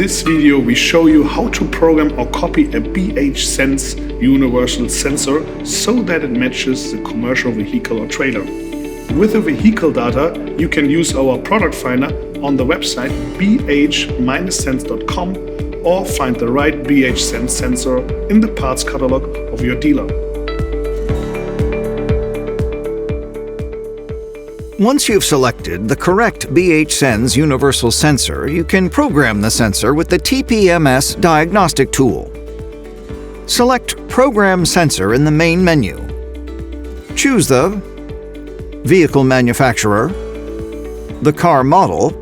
this video we show you how to program or copy a BH SENS universal sensor so that it matches the commercial vehicle or trailer. With the vehicle data, you can use our product finder on the website bh-sens.com or find the right BH SENS sensor in the parts catalog of your dealer. Once you've selected the correct BH SENS universal sensor, you can program the sensor with the TPMS diagnostic tool. Select Program Sensor in the main menu. Choose the vehicle manufacturer, the car model,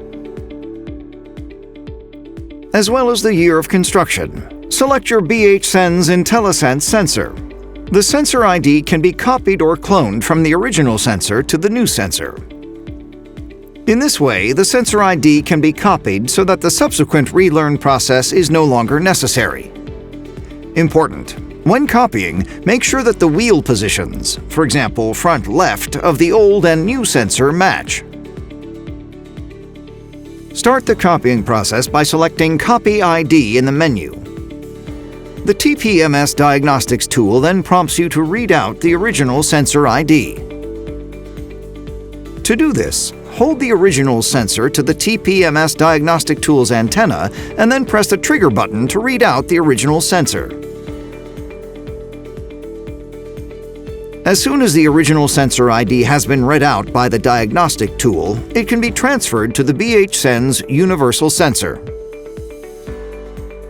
as well as the year of construction. Select your BH SENS IntelliSense sensor. The sensor ID can be copied or cloned from the original sensor to the new sensor. In this way, the sensor ID can be copied so that the subsequent relearn process is no longer necessary. Important: when copying, make sure that the wheel positions, for example front left, of the old and new sensor match. Start the copying process by selecting Copy ID in the menu. The TPMS diagnostics tool then prompts you to read out the original sensor ID. To do this, hold the original sensor to the TPMS diagnostic tool's antenna and then press the trigger button to read out the original sensor. As soon as the original sensor ID has been read out by the diagnostic tool, it can be transferred to the BH SENS universal sensor.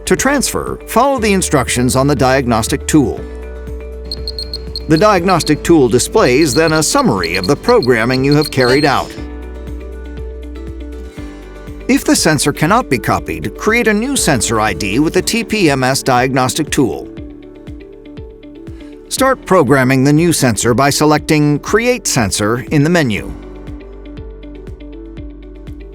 To transfer, follow the instructions on the diagnostic tool. The diagnostic tool displays then a summary of the programming you have carried out. If the sensor cannot be copied, create a new sensor ID with the TPMS diagnostic tool. Start programming the new sensor by selecting Create Sensor in the menu.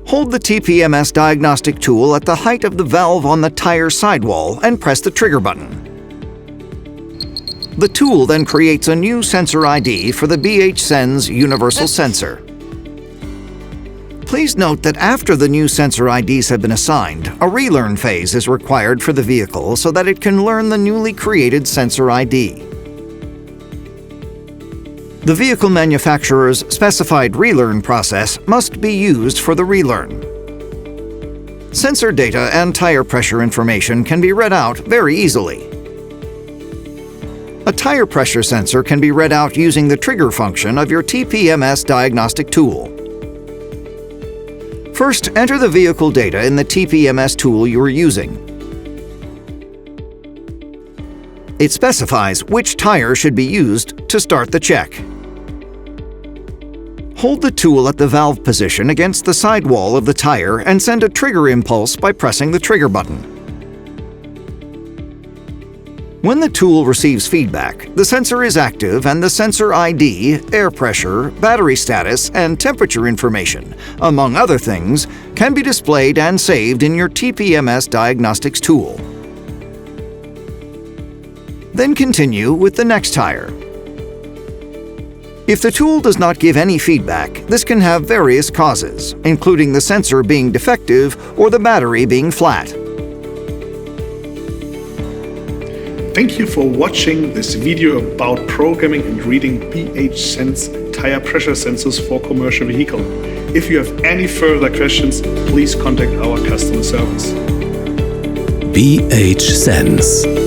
Hold the TPMS diagnostic tool at the height of the valve on the tire sidewall and press the trigger button. The tool then creates a new sensor ID for the BH SENS universal sensor. Please note that after the new sensor IDs have been assigned, a relearn phase is required for the vehicle so that it can learn the newly created sensor ID. The vehicle manufacturer's specified relearn process must be used for the relearn. Sensor data and tire pressure information can be read out very easily. A tire pressure sensor can be read out using the trigger function of your TPMS diagnostic tool. First, enter the vehicle data in the TPMS tool you are using. It specifies which tire should be used to start the check. Hold the tool at the valve position against the sidewall of the tire and send a trigger impulse by pressing the trigger button. When the tool receives feedback, the sensor is active and the sensor ID, air pressure, battery status, and temperature information, among other things, can be displayed and saved in your TPMS diagnostics tool. Then continue with the next tire. If the tool does not give any feedback, this can have various causes, including the sensor being defective or the battery being flat. Thank you for watching this video about programming and reading BH SENS tire pressure sensors for commercial vehicle. If you have any further questions, please contact our customer service. BH SENS.